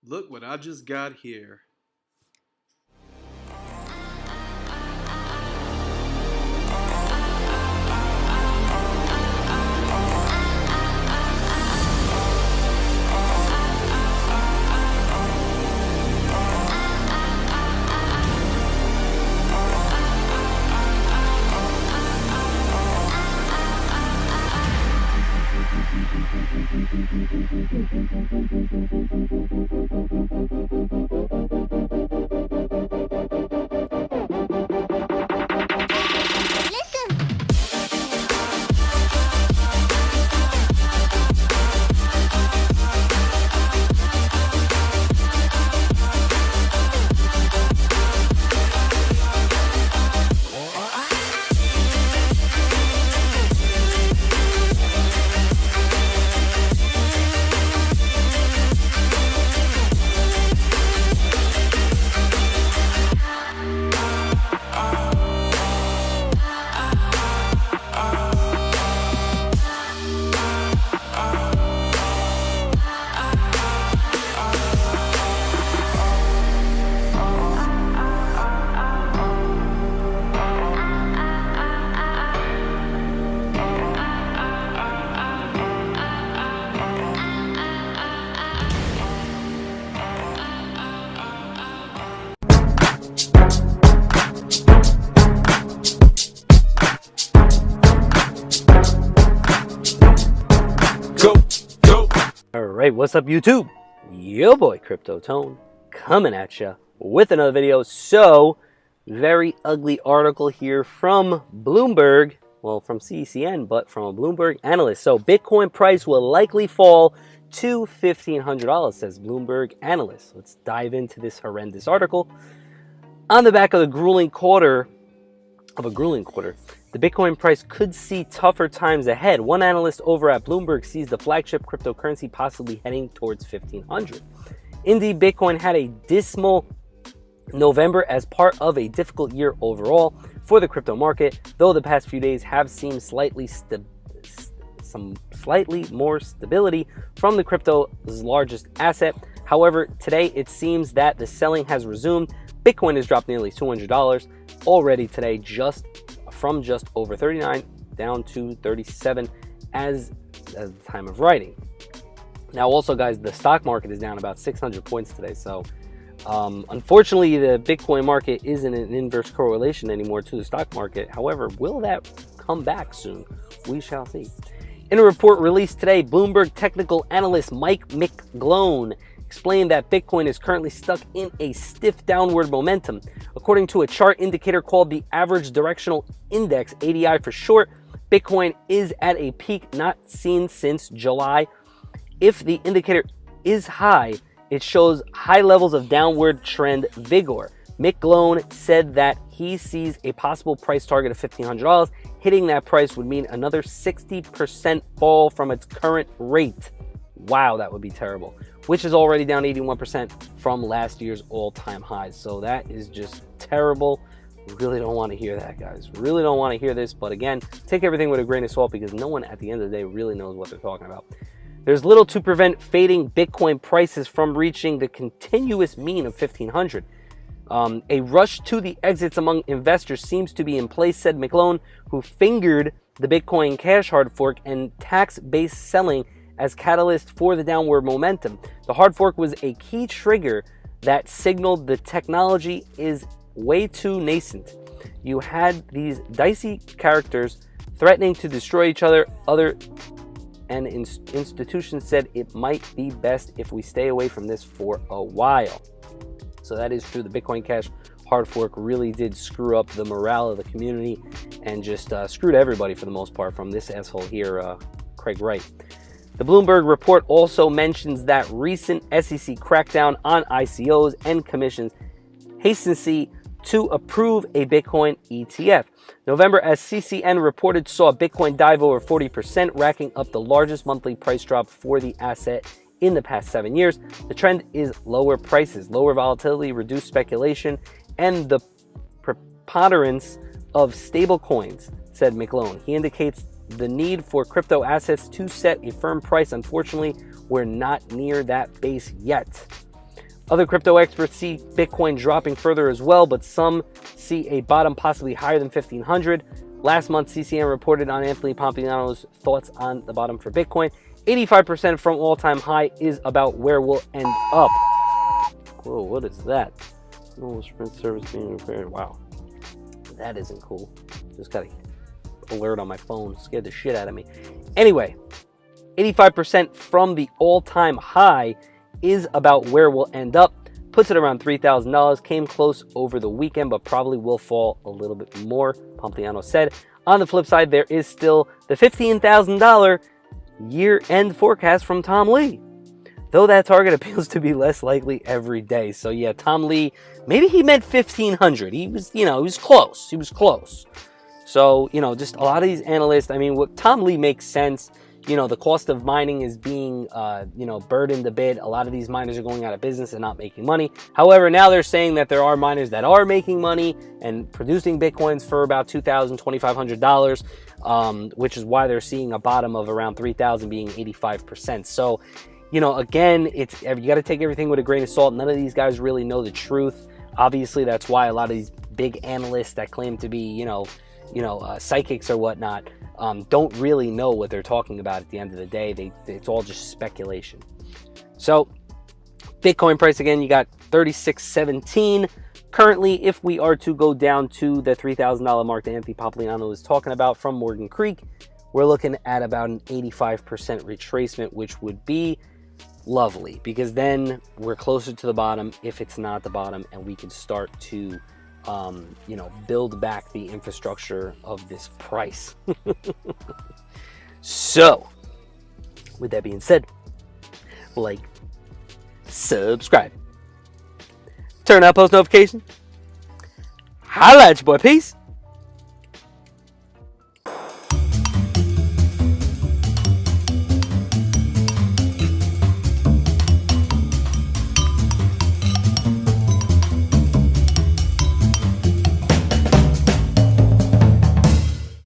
Look what I just got here. Alright, what's up YouTube? Yo boy Crypto Tone coming at ya with another video. So, very ugly article here from Bloomberg, well from CECN, but from a Bloomberg analyst. So, Bitcoin price will likely fall to $1,500, says Bloomberg analyst. Let's dive into this horrendous article. On the back of a grueling quarter, the Bitcoin price could see tougher times ahead. One analyst over at Bloomberg sees the flagship cryptocurrency possibly heading towards $1,500. Indeed, Bitcoin had a dismal November as part of a difficult year overall for the crypto market, though the past few days have seen slightly more stability from the crypto's largest asset. However, today it seems that the selling has resumed. Bitcoin has dropped nearly $200 already today, from just over 39 down to 37 as the time of writing. Now also guys, the stock market is down about 600 points today, so unfortunately the Bitcoin market isn't in an inverse correlation anymore to the stock market. However, will that come back soon? We shall see. In a report released today, Bloomberg technical analyst Mike McGlone explained that Bitcoin is currently stuck in a stiff downward momentum. According to a chart indicator called the Average Directional Index, ADI for short, Bitcoin is at a peak not seen since July. If the indicator is high, it shows high levels of downward trend vigor. McGlone said that he sees a possible price target of $1,500. Hitting that price would mean another 60% fall from its current rate. Wow, that would be terrible. Which is already down 81% from last year's all-time highs. So that is just terrible. Really don't want to hear that, guys. Really don't want to hear this. But again, take everything with a grain of salt because no one at the end of the day really knows what they're talking about. There's little to prevent fading Bitcoin prices from reaching the continuous mean of $1,500. A rush to the exits among investors seems to be in place, said McGlone, who fingered the Bitcoin Cash hard fork and tax-based selling as catalyst for the downward momentum. The hard fork was a key trigger that signaled the technology is way too nascent. You had these dicey characters threatening to destroy each other. And institutions said it might be best if we stay away from this for a while. So that is true. The Bitcoin Cash hard fork really did screw up the morale of the community and just screwed everybody for the most part, from this asshole here, Craig Wright. The Bloomberg report also mentions that recent SEC crackdown on ICOs and commissions hastency to approve a Bitcoin ETF. November, as CCN reported, saw Bitcoin dive over 40%, racking up the largest monthly price drop for the asset in the past 7 years. The trend is lower prices, lower volatility, reduced speculation, and the preponderance of stable coins, said McGlone. He indicates the need for crypto assets to set a firm price. Unfortunately, we're not near that base yet. Other crypto experts see Bitcoin dropping further as well, but some see a bottom possibly higher than 1,500. Last month, CCM reported on Anthony Pompliano's thoughts on the bottom for Bitcoin. 85% from all-time high is about where we'll end up. Whoa, what is that? No sprint service being repaired. Wow, that isn't cool. Just got an alert on my phone. Scared the shit out of me. Anyway, 85% from the all-time high is about where we'll end up. Puts it around $3,000. Came close over the weekend, but probably will fall a little bit more, Pompliano said. On the flip side, there is still the $15,000 year-end forecast from Tom Lee, though that target appears to be less likely every day. So yeah, Tom Lee, maybe he meant 1,500. He was, he was close. He was close. So, just a lot of these analysts, I mean, what Tom Lee makes sense. The cost of mining is being, burdened a bit. A lot of these miners are going out of business and not making money. However, now they're saying that there are miners that are making money and producing Bitcoins for about $2,000, $2,500, which is why they're seeing a bottom of around 3,000 being 85%. So, again, you got to take everything with a grain of salt. None of these guys really know the truth. Obviously, that's why a lot of these big analysts that claim to be, psychics or whatnot, don't really know what they're talking about at the end of the day. It's all just speculation. So, Bitcoin price again, you got 36.17. Currently, if we are to go down to the $3,000 mark that Anthony Pompliano was talking about from Morgan Creek, we're looking at about an 85% retracement, which would be lovely, because then we're closer to the bottom, if it's not the bottom, and we can start to build back the infrastructure of this price. So, with that being said, like, subscribe, turn on post notifications, holla at your boy, peace.